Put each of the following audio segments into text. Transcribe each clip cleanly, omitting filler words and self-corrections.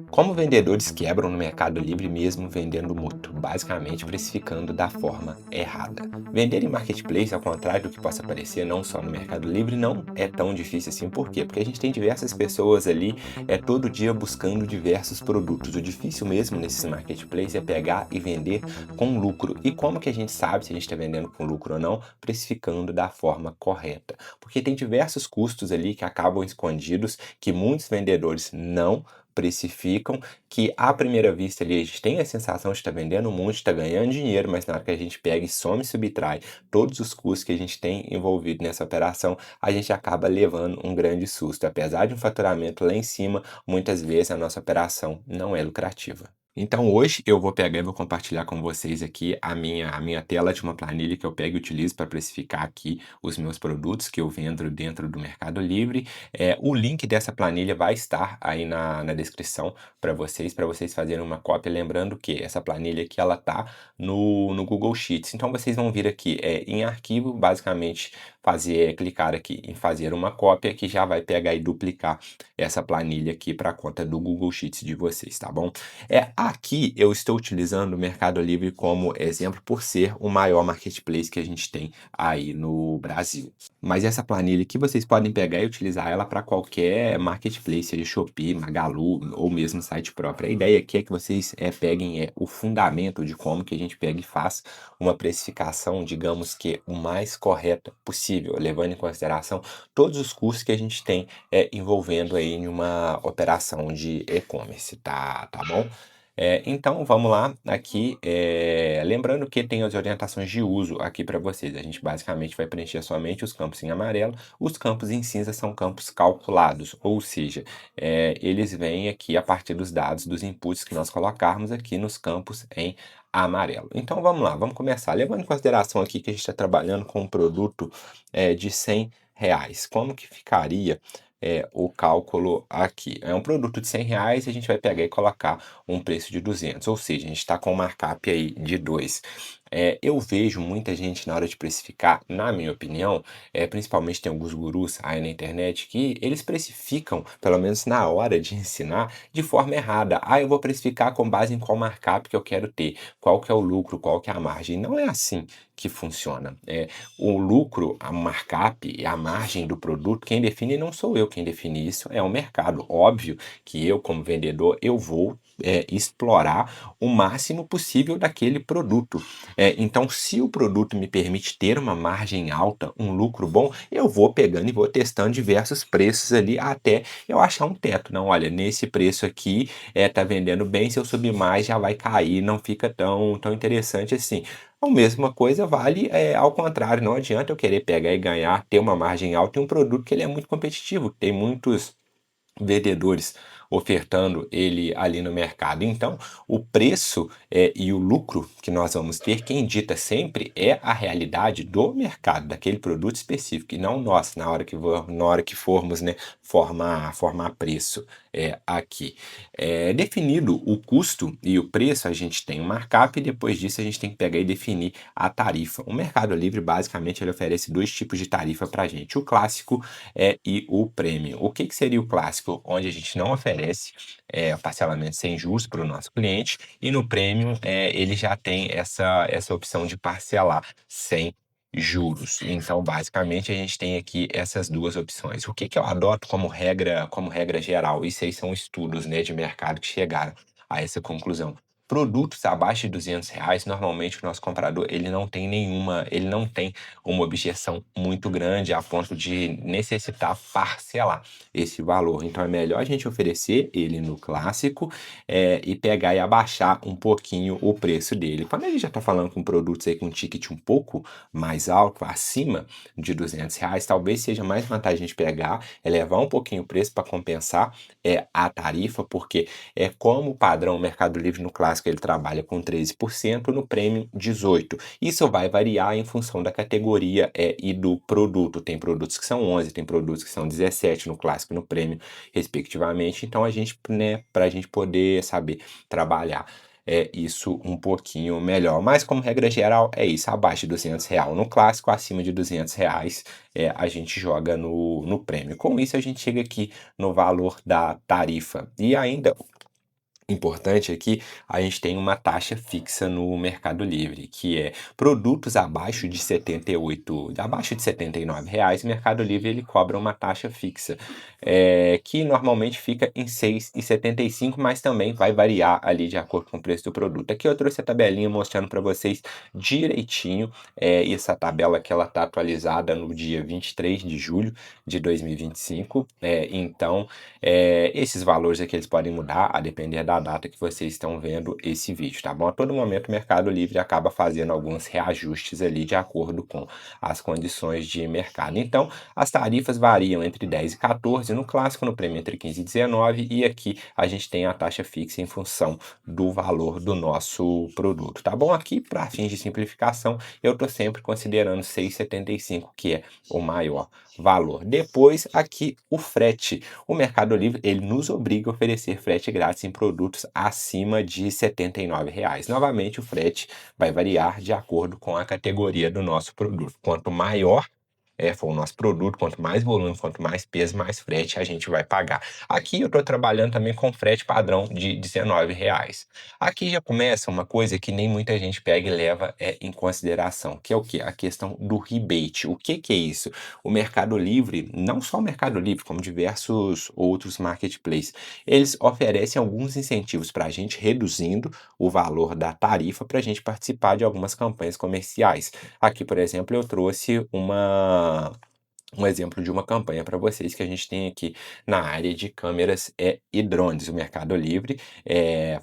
Como vendedores quebram no Mercado Livre mesmo vendendo muito, basicamente precificando da forma errada. Vender em marketplace, ao contrário do que possa parecer, não só no Mercado Livre, não é tão difícil assim. Por quê? Porque a gente tem diversas pessoas ali, todo dia buscando diversos produtos. O difícil mesmo nesses marketplaces é pegar e vender com lucro. E como que a gente sabe se a gente está vendendo com lucro ou não? Precificando da forma correta. Porque tem diversos custos ali que acabam escondidos, que muitos vendedores não precificam, que à primeira vista ali a gente tem a sensação de estar vendendo muito, está ganhando dinheiro, mas na hora que a gente pega e soma e subtrai todos os custos que a gente tem envolvido nessa operação, a gente acaba levando um grande susto. Apesar de um faturamento lá em cima, muitas vezes a nossa operação não é lucrativa. Então hoje eu vou pegar e vou compartilhar com vocês aqui a minha tela de uma planilha que eu pego e utilizo para precificar aqui os meus produtos que eu vendo dentro do Mercado Livre. O link dessa planilha vai estar aí na descrição para vocês fazerem uma cópia. Lembrando que essa planilha aqui ela tá no Google Sheets. Então vocês vão vir aqui em arquivo, basicamente clicar aqui em fazer uma cópia que já vai pegar e duplicar essa planilha aqui para a conta do Google Sheets de vocês, tá bom? Aqui eu estou utilizando o Mercado Livre como exemplo por ser o maior marketplace que a gente tem aí no Brasil. Mas essa planilha aqui vocês podem pegar e utilizar ela para qualquer marketplace, seja Shopee, Magalu ou mesmo site próprio. A ideia aqui é que vocês peguem o fundamento de como que a gente pega e faz uma precificação, digamos que o mais correta possível, levando em consideração todos os custos que a gente tem envolvendo aí em uma operação de e-commerce, tá bom? Então vamos lá aqui, lembrando que tem as orientações de uso aqui para vocês. A gente basicamente vai preencher somente os campos em amarelo, os campos em cinza são campos calculados, ou seja, eles vêm aqui a partir dos dados dos inputs que nós colocarmos aqui nos campos em amarelo. Então vamos lá, vamos começar. Levando em consideração aqui que a gente está trabalhando com um produto de R$ 100, como que ficaria o cálculo aqui? É um produto de R$ 100, a gente vai pegar e colocar um preço de 200, ou seja, a gente está com um markup aí de 2. Eu vejo muita gente na hora de precificar, na minha opinião, principalmente tem alguns gurus aí na internet que eles precificam, pelo menos na hora de ensinar, de forma errada. Eu vou precificar com base em qual markup que eu quero ter, qual que é o lucro, qual que é a margem. Não é assim que funciona. O lucro, a markup e a margem do produto, quem define não sou eu, quem define isso é o mercado. Óbvio que eu, como vendedor, eu vou explorar o máximo possível daquele produto. Então, se o produto me permite ter uma margem alta, um lucro bom, eu vou pegando e vou testando diversos preços ali até eu achar um teto. Não, olha, nesse preço aqui tá vendendo bem, se eu subir mais já vai cair, não fica tão interessante assim. A mesma coisa vale ao contrário, não adianta eu querer pegar e ganhar, ter uma margem alta em um produto que ele é muito competitivo, tem muitos vendedores ofertando ele ali no mercado. Então, o preço e o lucro que nós vamos ter, quem dita sempre é a realidade do mercado, daquele produto específico, e não nós, na hora que formos, né, formar preço aqui. Definido o custo e o preço, a gente tem um markup e depois disso a gente tem que pegar e definir a tarifa. O Mercado Livre, basicamente, ele oferece dois tipos de tarifa para a gente, o clássico e o Premium. O que seria o clássico? Onde a gente não oferece parcelamento sem juros para o nosso cliente, e no Premium ele já tem essa opção de parcelar sem juros. Então, basicamente, a gente tem aqui essas duas opções. O que eu adoto como regra geral? Isso aí são estudos, né, de mercado que chegaram a essa conclusão. Produtos abaixo de R$ 200, normalmente o nosso comprador ele não tem uma objeção muito grande a ponto de necessitar parcelar esse valor. Então é melhor a gente oferecer ele no clássico e pegar e abaixar um pouquinho o preço dele. Quando a gente já está falando com produtos aí com ticket um pouco mais alto, acima de R$ 200, talvez seja mais vantagem a gente pegar, elevar um pouquinho o preço para compensar a tarifa, porque como padrão o Mercado Livre no clássico ele trabalha com 13%, no Premium 18%. Isso vai variar em função da categoria e do produto. Tem produtos que são 11, tem produtos que são 17 no clássico e no Premium, respectivamente. Então, para a gente poder saber trabalhar isso um pouquinho melhor. Mas, como regra geral, é isso. Abaixo de R$ 200 no clássico, acima de R$ 200 a gente joga no Premium. Com isso, a gente chega aqui no valor da tarifa. E ainda Importante aqui, a gente tem uma taxa fixa no Mercado Livre, que é produtos abaixo de R$ 79, o Mercado Livre ele cobra uma taxa fixa, que normalmente fica em 6,75, mas também vai variar ali de acordo com o preço do produto. Aqui eu trouxe a tabelinha mostrando para vocês direitinho, essa tabela que ela está atualizada no dia 23 de julho de 2025, então esses valores aqui eles podem mudar a depender da data que vocês estão vendo esse vídeo, tá bom? A todo momento o Mercado Livre acaba fazendo alguns reajustes ali de acordo com as condições de mercado. Então, as tarifas variam entre 10 e 14, no clássico, no prêmio entre 15 e 19, e aqui a gente tem a taxa fixa em função do valor do nosso produto, tá bom? Aqui, para fins de simplificação, eu estou sempre considerando 6,75, que é o maior valor. Depois, aqui o frete. O Mercado Livre, ele nos obriga a oferecer frete grátis em produtos acima de R$ 79. Novamente, o frete vai variar de acordo com a categoria do nosso produto. Quanto maior for o nosso produto, quanto mais volume, quanto mais peso, mais frete a gente vai pagar. Aqui eu estou trabalhando também com frete padrão de R$ 19. Aqui já começa uma coisa que nem muita gente pega e leva em consideração, que é o quê? A questão do rebate. O que é isso? O Mercado Livre, não só o Mercado Livre, como diversos outros marketplaces, eles oferecem alguns incentivos para a gente, reduzindo o valor da tarifa para a gente participar de algumas campanhas comerciais. Aqui, por exemplo, eu trouxe um exemplo de uma campanha para vocês que a gente tem aqui na área de câmeras e drones. O Mercado Livre,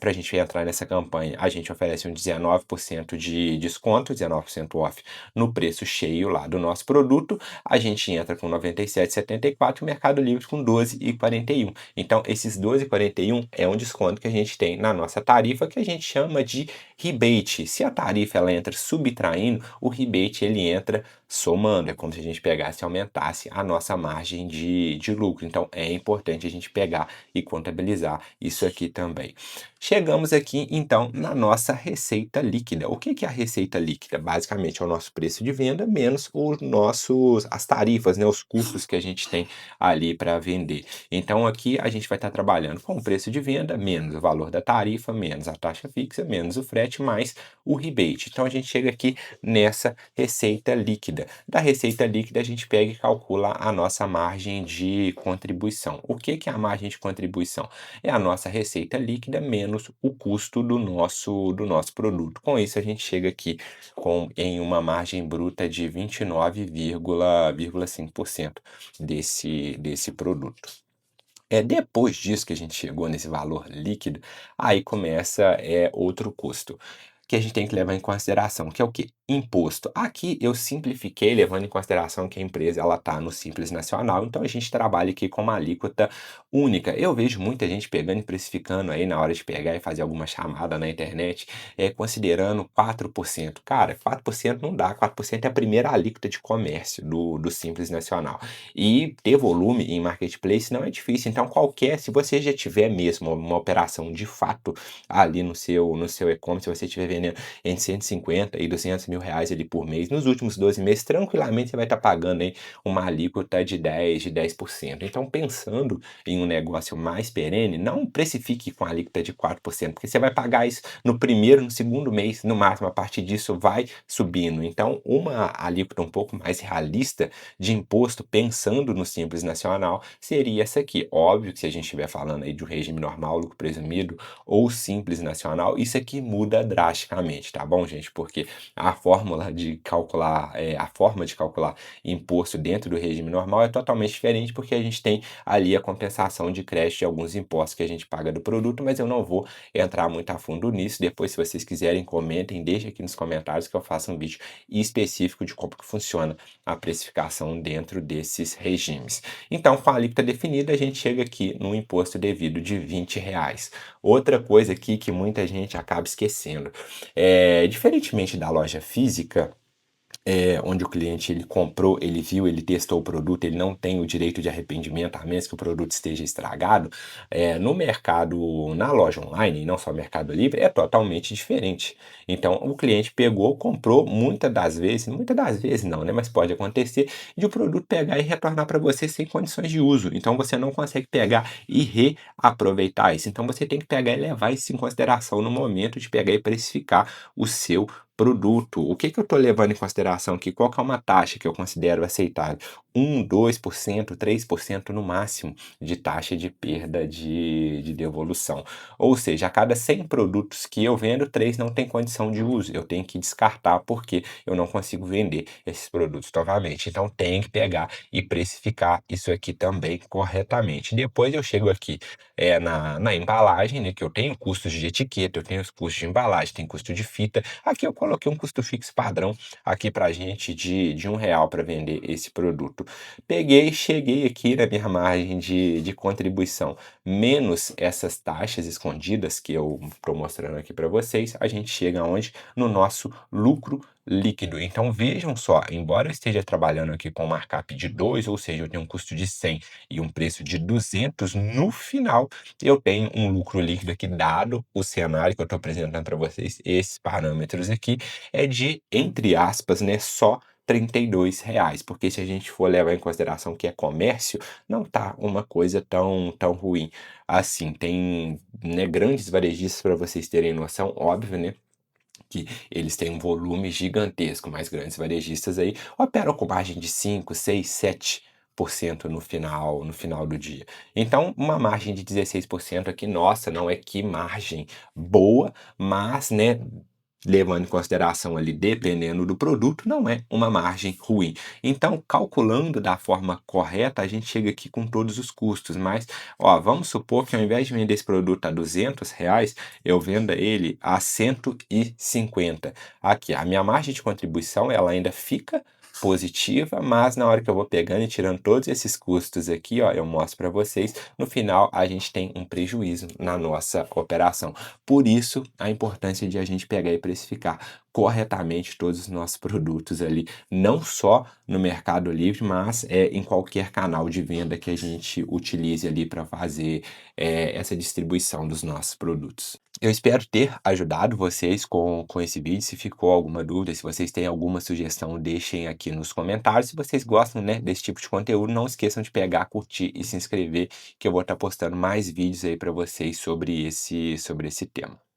para a gente entrar nessa campanha, a gente oferece um 19% de desconto, 19% off no preço cheio lá do nosso produto. A gente entra com R$ 97,74 e o Mercado Livre com R$ 12,41. Então, esses R$ 12,41 é um desconto que a gente tem na nossa tarifa, que a gente chama de rebate. Se a tarifa ela entra subtraindo, o rebate ele entra somando. É como se a gente pegasse e aumentasse a nossa margem de lucro. Então, é importante a gente pegar e contabilizar isso aqui também. Chegamos aqui, então, na nossa receita líquida. O que é a receita líquida? Basicamente, é o nosso preço de venda menos as tarifas, né, os custos que a gente tem ali para vender. Então, aqui a gente vai estar trabalhando com o preço de venda, menos o valor da tarifa, menos a taxa fixa, menos o frete, mais o rebate. Então, a gente chega aqui nessa receita líquida. Da receita líquida, a gente pega e calcula a nossa margem de contribuição. O que é a margem de contribuição? É a nossa receita líquida menos o custo do nosso produto. Com isso, a gente chega aqui em uma margem bruta de 29,5% desse produto. Depois disso que a gente chegou nesse valor líquido, aí começa outro custo que a gente tem que levar em consideração, que é o quê? Imposto. Aqui eu simplifiquei levando em consideração que a empresa ela está no Simples Nacional, então a gente trabalha aqui com uma alíquota única. Eu vejo muita gente pegando e precificando aí na hora de pegar e fazer alguma chamada na internet, considerando 4%. Cara, 4% não dá, 4% é a primeira alíquota de comércio do Simples Nacional. E ter volume em marketplace não é difícil, então se você já tiver mesmo uma operação de fato ali no seu e-commerce, se você estiver vendendo entre 150 e 200 mil reais ali por mês, nos últimos 12 meses, tranquilamente você vai estar pagando aí uma alíquota de 10%. Então, pensando em um negócio mais perene, não precifique com a alíquota de 4%, porque você vai pagar isso no primeiro, no segundo mês, no máximo, a partir disso vai subindo. Então, uma alíquota um pouco mais realista de imposto, pensando no Simples Nacional, seria essa aqui. Óbvio que se a gente estiver falando aí de um regime normal, lucro presumido, ou Simples Nacional, isso aqui muda drasticamente, tá bom, gente? Porque a forma de calcular imposto dentro do regime normal é totalmente diferente, porque a gente tem ali a compensação de crédito de alguns impostos que a gente paga do produto, mas eu não vou entrar muito a fundo nisso. Depois, se vocês quiserem, comentem, deixem aqui nos comentários que eu faço um vídeo específico de como que funciona a precificação dentro desses regimes. Então, com a alíquota definida, a gente chega aqui no imposto devido de R$ 20. Outra coisa aqui que muita gente acaba esquecendo, diferentemente da loja física, onde o cliente ele comprou, ele viu, ele testou o produto, ele não tem o direito de arrependimento, a menos que o produto esteja estragado, no mercado, na loja online, e não só Mercado Livre, é totalmente diferente. Então, o cliente pegou, comprou, muitas das vezes não, né? Mas pode acontecer de o produto pegar e retornar para você sem condições de uso. Então, você não consegue pegar e reaproveitar isso. Então, você tem que pegar e levar isso em consideração no momento de pegar e precificar o seu produto. O que que eu estou levando em consideração aqui? Qual que é uma taxa que eu considero aceitável? 2%, 3% no máximo de taxa de perda de devolução. Ou seja, a cada 100 produtos que eu vendo, 3 não tem condição de uso. Eu tenho que descartar porque eu não consigo vender esses produtos novamente. Então, tem que pegar e precificar isso aqui também corretamente. Depois eu chego aqui na embalagem, né, que eu tenho custos de etiqueta, eu tenho os custos de embalagem, tem custo de fita. Aqui eu coloquei um custo fixo padrão aqui pra gente de R$ 1 para vender esse produto. Peguei, cheguei aqui na minha margem de contribuição, menos essas taxas escondidas que eu estou mostrando aqui para vocês, a gente chega aonde? No nosso lucro líquido. Então vejam só, embora eu esteja trabalhando aqui com markup de 2, ou seja, eu tenho um custo de 100 e um preço de 200, no final eu tenho um lucro líquido aqui, dado o cenário que eu estou apresentando para vocês, esses parâmetros aqui, é de, entre aspas, né, só R$ 32, porque se a gente for levar em consideração que é comércio, não tá uma coisa tão ruim assim. Tem, né, grandes varejistas, para vocês terem noção, óbvio, né, que eles têm um volume gigantesco, mas grandes varejistas aí operam com margem de 5, 6, 7% no final do dia. Então, uma margem de 16% aqui, nossa, não é que margem boa, mas, né, levando em consideração ali, dependendo do produto, não é uma margem ruim. Então, calculando da forma correta, a gente chega aqui com todos os custos, mas, ó, vamos supor que ao invés de vender esse produto a R$ 200, eu venda ele a 150. Aqui, a minha margem de contribuição, ela ainda fica positiva, mas na hora que eu vou pegando e tirando todos esses custos aqui, ó, eu mostro para vocês, no final a gente tem um prejuízo na nossa operação. Por isso, a importância de a gente pegar e precificar corretamente todos os nossos produtos ali, não só no Mercado Livre, mas em qualquer canal de venda que a gente utilize ali para fazer essa distribuição dos nossos produtos. Eu espero ter ajudado vocês com esse vídeo. Se ficou alguma dúvida, se vocês têm alguma sugestão, deixem aqui nos comentários. Se vocês gostam, né, desse tipo de conteúdo, não esqueçam de pegar, curtir e se inscrever, que eu vou estar postando mais vídeos aí para vocês sobre esse tema.